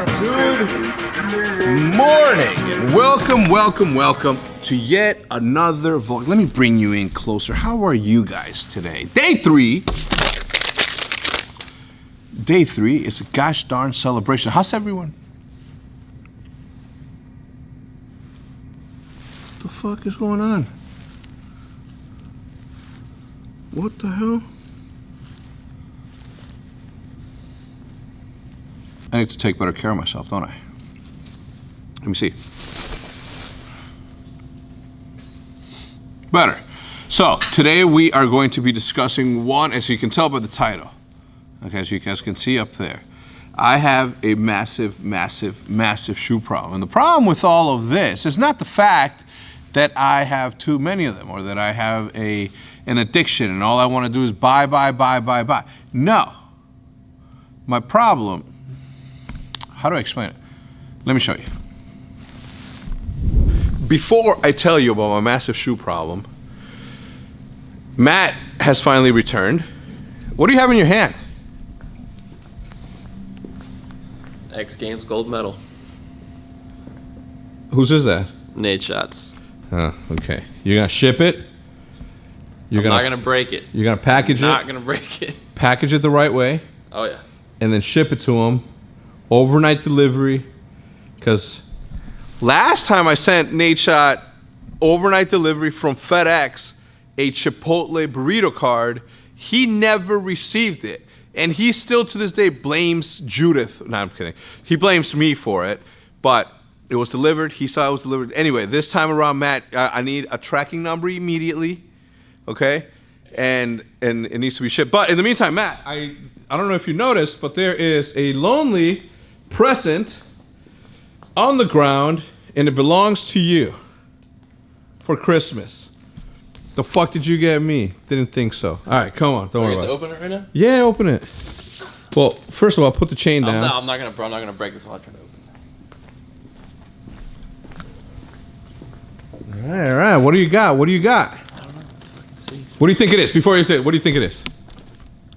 are. Good morning and welcome to yet another vlog. Let me bring you in closer. How are you guys today? Day three is a gosh darn celebration. How's everyone? What the fuck is going on? What the hell? I need to take better care of myself, don't I? Let me see. Better. So, today we are going to be discussing one, as you can tell by the title, okay, as you guys can see up there, I have a massive shoe problem. And the problem with all of this is not the fact that I have too many of them or that I have an addiction and all I want to do is buy. No. My problem, how do I explain it? Let me show you. Before I tell you about my massive shoe problem, Matt has finally returned. What do you have in your hand? X Games gold medal. Whose is that? HECZ. Oh, okay. You're gonna ship it? I'm not gonna break it. You're gonna package it? Not gonna break it. Package it the right way? Oh yeah. And then ship it to him. Overnight delivery. Because last time I sent Nate Shot overnight delivery from FedEx, a Chipotle burrito card, he never received it. And he still to this day blames Judith. No, I'm kidding. He blames me for it, but it was delivered. He saw it was delivered. Anyway, this time around, Matt, I need a tracking number immediately, okay? And it needs to be shipped. But in the meantime, Matt, I don't know if you noticed, but there is a lonely present on the ground, and it belongs to you for Christmas. The fuck did you get me? Didn't think so. All right, come on. Don't worry about it. Open it right now? Yeah, open it. Well, first of all, put the chain down. No, I'm not gonna break this while I try to open it. All right. What do you got? What do you got? I don't know. Let's fucking see. What do you think it is? Before you say it, what do you think it is?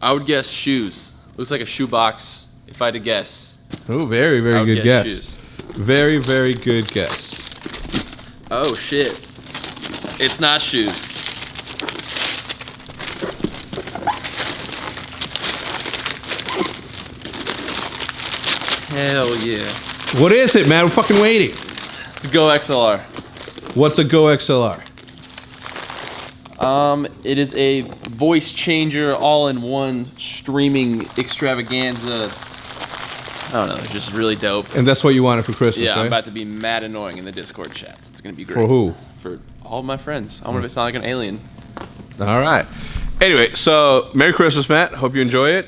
I would guess shoes. Looks like a shoe box. If I had to guess. Oh, very good guess. Shoes. Very good guess. Oh shit! It's not shoes. Hell yeah. What is it, man? We're fucking waiting. It's a Go XLR. What's a Go XLR? It is a voice changer, all-in-one streaming extravaganza. I don't know, it's just really dope. And that's what you wanted for Christmas, Yeah, right? I'm about to be mad annoying in the Discord chats. It's gonna be great. For who? For all of my friends. I want to sound like an alien. All right. Anyway, so Merry Christmas, Matt. Hope you enjoy it.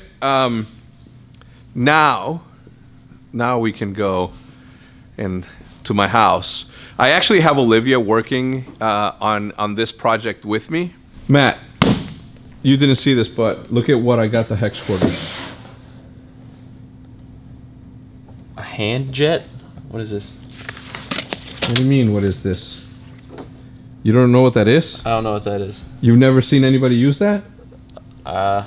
Now we can go to my house. I actually have Olivia working on this project with me. Matt, you didn't see this, but look at what I got the hex quarters. A hand jet? What is this? What do you mean, what is this? You don't know what that is? I don't know what that is. You've never seen anybody use that? I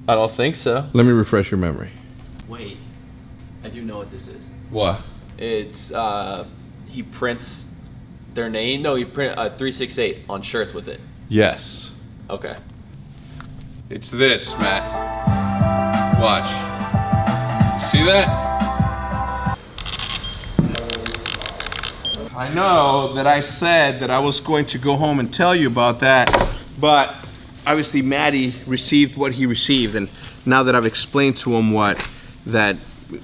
don't think so. Let me refresh your memory. Wait, I do know what this is. What? It's, he prints their name. No, he print 368 on shirts with it. Yes. Okay. It's this, Matt. Watch. See that? I know that I said that I was going to go home and tell you about that, but obviously Matty received what he received, and now that I've explained to him what that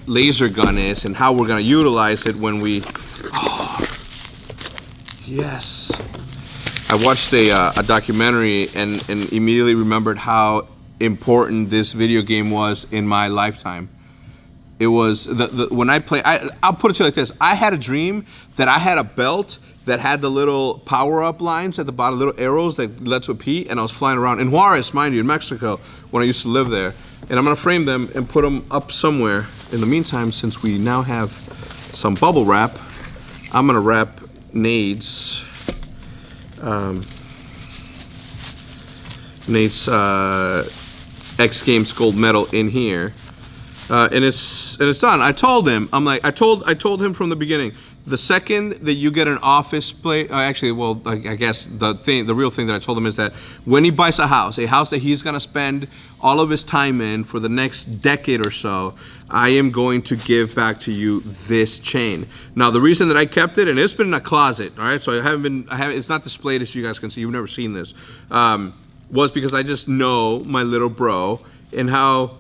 laser gun is and how we're gonna utilize it when we, oh, yes. I watched a documentary and immediately remembered how important this video game was in my lifetime. It was, when I play, I'll put it to you like this. I had a dream that I had a belt that had the little power-up lines at the bottom, little arrows that led to a P, and I was flying around in Juarez, mind you, in Mexico, when I used to live there. And I'm gonna frame them and put them up somewhere. In the meantime, since we now have some bubble wrap, I'm gonna wrap Nate's X Games gold medal in here. and it's done. I told him, I told him from the beginning, the second that you get an office place, actually, well, I guess the real thing that I told him is that when he buys a house that he's gonna spend all of his time in for the next decade or so, I am going to give back to you this chain. Now, the reason that I kept it, and it's been in a closet, all right, so it's not displayed as you guys can see, you've never seen this, was because I just know my little bro and how,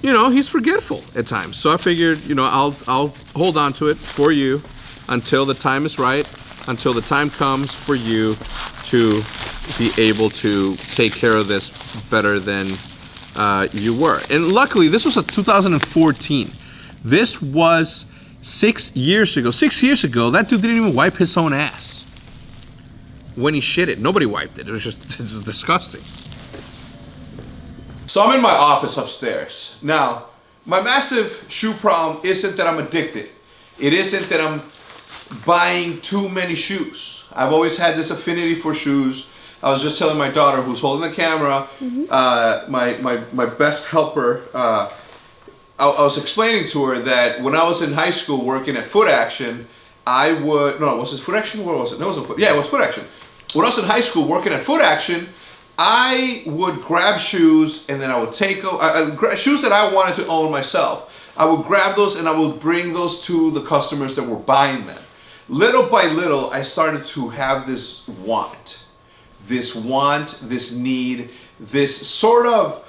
you know, he's forgetful at times. So I figured, you know, I'll hold on to it for you until the time is right, until the time comes for you to be able to take care of this better than you were. And luckily, this was a 2014. This was 6 years ago. 6 years ago, that dude didn't even wipe his own ass. When he shit it, nobody wiped it. It was disgusting. So I'm in my office upstairs. Now, my massive shoe problem isn't that I'm addicted. It isn't that I'm buying too many shoes. I've always had this affinity for shoes. I was just telling my daughter, who's holding the camera, my best helper, I was explaining to her that when I was in high school working at Foot Action, was it Foot Action? Where was it? No, it wasn't Foot. Yeah, it was Foot Action. When I was in high school working at Foot Action, I would grab shoes and then I would take shoes that I wanted to own myself. I would grab those and I would bring those to the customers that were buying them. Little by little, I started to have this want, this need, this sort of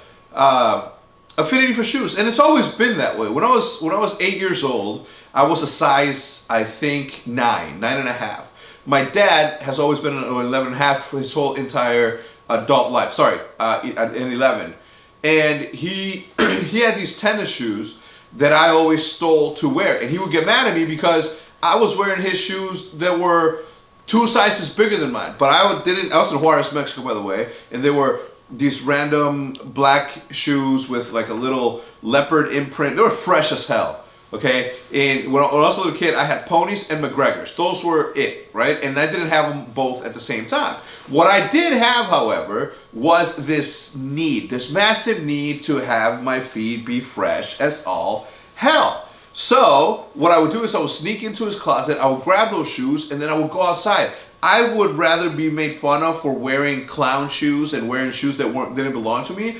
affinity for shoes, and it's always been that way. When I was 8 years old, I was a size, I think, 9.5. My dad has always been an 11.5 for his whole entire adult life. Sorry, an 11. And he had these tennis shoes that I always stole to wear, and he would get mad at me because I was wearing his shoes that were 2 sizes bigger than mine. But I was in Juarez, Mexico, by the way, and they were these random black shoes with like a little leopard imprint. They were fresh as hell. Okay, and when I was a little kid, I had ponies and McGregors. Those were it, right? And I didn't have them both at the same time. What I did have, however, was this need, this massive need to have my feet be fresh as all hell. So what I would do is I would sneak into his closet, I would grab those shoes, and then I would go outside. I would rather be made fun of for wearing clown shoes and wearing shoes that didn't belong to me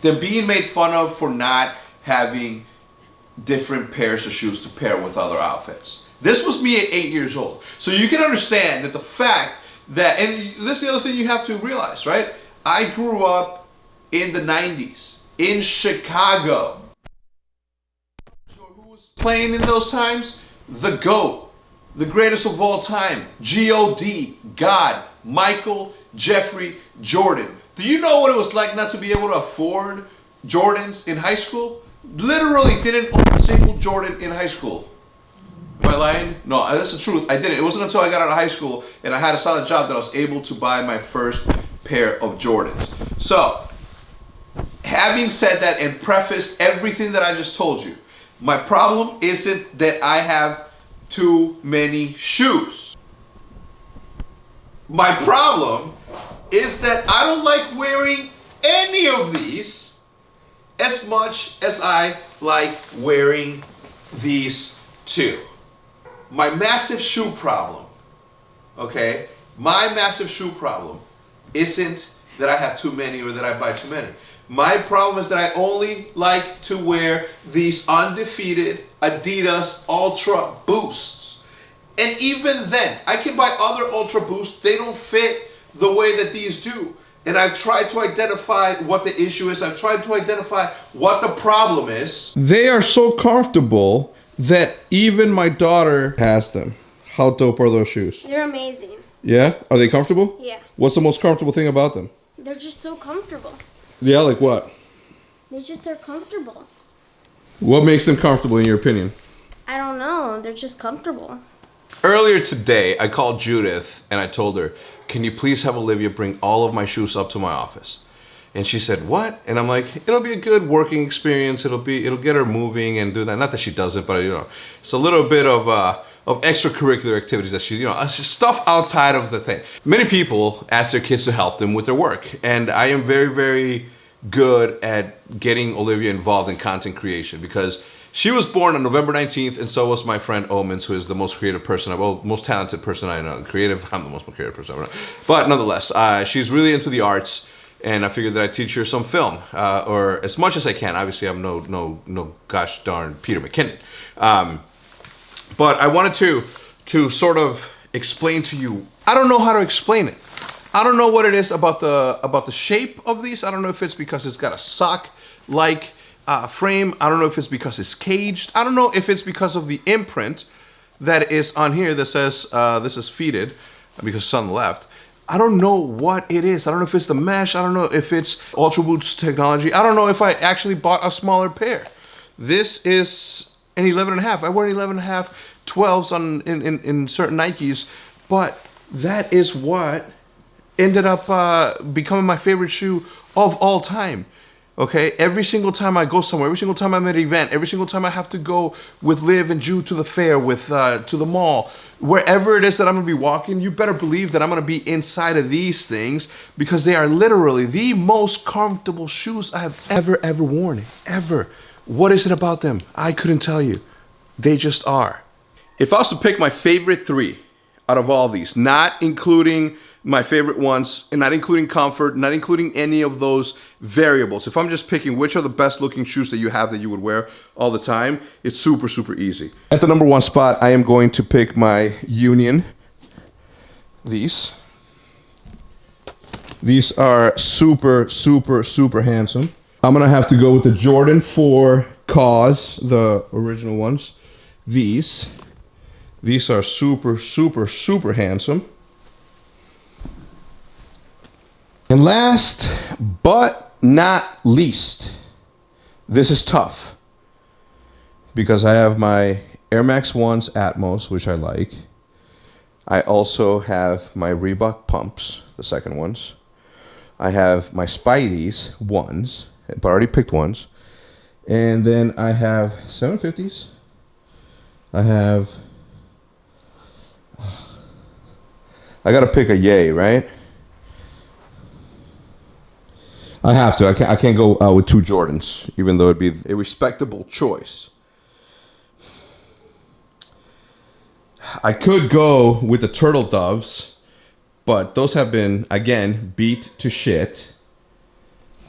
than being made fun of for not having different pairs of shoes to pair with other outfits. This was me at 8 years old. So you can understand that the fact that, and this is the other thing you have to realize, right? I grew up in the 90s in Chicago. Who was playing in those times? The GOAT, the greatest of all time, G.O.D., God, Michael, Jeffrey, Jordan. Do you know what it was like not to be able to afford Jordans in high school? Literally didn't own a single Jordan in high school. Am I lying? No, that's the truth. I didn't. It wasn't until I got out of high school and I had a solid job that I was able to buy my first pair of Jordans. So, having said that and prefaced everything that I just told you, my problem isn't that I have too many shoes. My problem is that I don't like wearing any of these as much as I like wearing these two. My massive shoe problem, okay? My massive shoe problem isn't that I have too many or that I buy too many. My problem is that I only like to wear these undefeated Adidas Ultra Boosts. And even then, I can buy other Ultra Boosts. They don't fit the way that these do. And I've tried to identify what the issue is. I've tried to identify what the problem is. They are so comfortable that even my daughter has them. How dope are those shoes? They're amazing. Yeah? Are they comfortable? Yeah. What's the most comfortable thing about them? They're just so comfortable. Yeah, like what? They just are comfortable. What makes them comfortable in your opinion? I don't know. They're just comfortable. Earlier today, I called Judith and I told her, can you please have Olivia bring all of my shoes up to my office? And she said, what? And I'm like, it'll be a good working experience. It'll get her moving and do that. Not that she does it, but you know, it's a little bit of extracurricular activities that she, you know, it's just stuff outside of the thing. Many people ask their kids to help them with their work. And I am very, very good at getting Olivia involved in content creation, because she was born on November 19th, and so was my friend Omens, who is the most creative person, most talented person I know. Creative, I'm the most creative person I know. But nonetheless, she's really into the arts, and I figured that I'd teach her some film, or as much as I can. Obviously, I'm no gosh darn Peter McKinnon. But I wanted to sort of explain to you. I don't know how to explain it. I don't know what it is about the shape of these. I don't know if it's because it's got a sock-like frame. I don't know if it's because it's caged. I don't know if it's because of the imprint that is on here that says this is feeded, because it's on the left. I don't know what it is. I don't know if it's the mesh. I don't know if it's Ultra Boost technology. I don't know if I actually bought a smaller pair. This is an 11.5. I wear an 11.5 12s in certain Nikes, but that is what ended up becoming my favorite shoe of all time. Okay, every single time I go somewhere, every single time I'm at an event, every single time I have to go with Liv and Ju to the fair, to the mall, wherever it is that I'm gonna be walking, you better believe that I'm gonna be inside of these things, because they are literally the most comfortable shoes I have ever worn. Ever. What is it about them? I couldn't tell you. They just are. If I was to pick my favorite 3 out of all these, not including my favorite ones, and not including comfort, not including any of those variables. If I'm just picking which are the best looking shoes that you have that you would wear all the time, it's super easy. At the number 1 spot, I am going to pick my Union. These are super handsome. I'm gonna have to go with the Jordan 4 Cause, the original ones. These are super handsome. And last but not least, this is tough, because I have my Air Max 1s Atmos, which I like. I also have my Reebok Pumps, the second ones. I have my Spidey's 1s, but I already picked ones. And then I have 750s. I gotta pick a yay, right? I have to. I can't go with 2 Jordans, even though it'd be a respectable choice. I could go with the Turtle Doves, but those have been, again, beat to shit.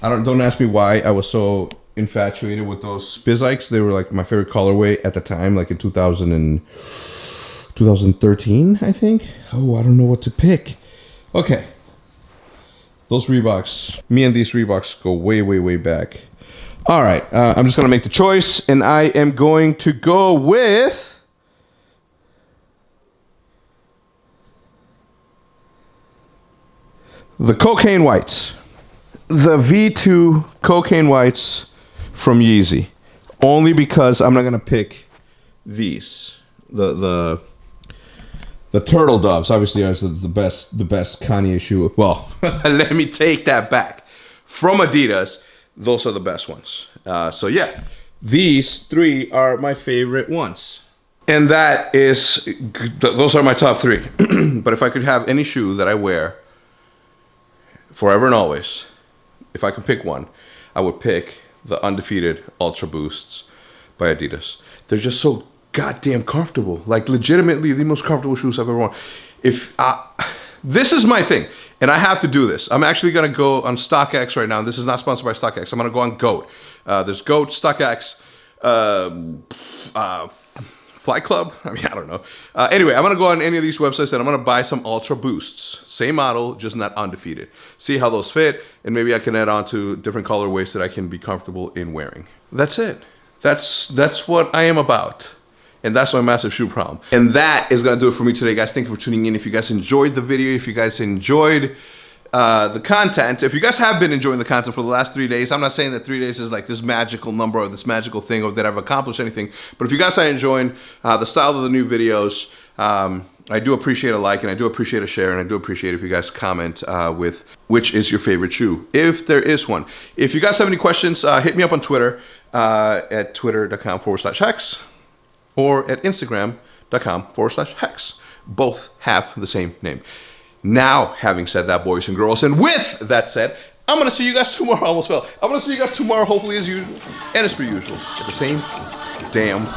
Don't ask me why I was so infatuated with those Spizikes. They were like my favorite colorway at the time, like in 2013, I think. Oh, I don't know what to pick. Okay. Those Reeboks, me and these Reeboks go way back. All right, I'm just gonna make the choice, and I am going to go with the Cocaine Whites. The V2 Cocaine Whites from Yeezy. Only because I'm not gonna pick these. The Turtle Doves obviously are the best Kanye shoe. Well, let me take that back. From Adidas, those are the best ones. So yeah, these 3 are my favorite ones. And those are my top 3. But if I could have any shoe that I wear forever and always, if I could pick one, I would pick the undefeated Ultra Boosts by Adidas. They're just so goddamn comfortable. Like, legitimately the most comfortable shoes I've ever worn. This is my thing, and I have to do this. I'm actually gonna go on StockX right now. This is not sponsored by StockX. I'm gonna go on GOAT. There's GOAT, StockX, Flight Club. I mean, I don't know. Anyway, I'm gonna go on any of these websites and I'm gonna buy some Ultra Boosts. Same model, just not undefeated. See how those fit, and maybe I can add on to different colorways that I can be comfortable in wearing. That's it. That's what I am about. And that's my massive shoe problem. And that is gonna do it for me today, guys. Thank you for tuning in. If you guys enjoyed the video, if you guys enjoyed the content, if you guys have been enjoying the content for the last 3 days, I'm not saying that 3 days is like this magical number or this magical thing or that I've accomplished anything, but if you guys are enjoying the style of the new videos, I do appreciate a like, and I do appreciate a share, and I do appreciate if you guys comment with which is your favorite shoe, if there is one. If you guys have any questions, hit me up on Twitter at twitter.com/HECZ. or at Instagram.com/HECZ. Both have the same name. Now, having said that, boys and girls, and with that said, I'm gonna see you guys tomorrow. I almost fell. I'm gonna see you guys tomorrow, hopefully as usual, and as per usual, at the same damn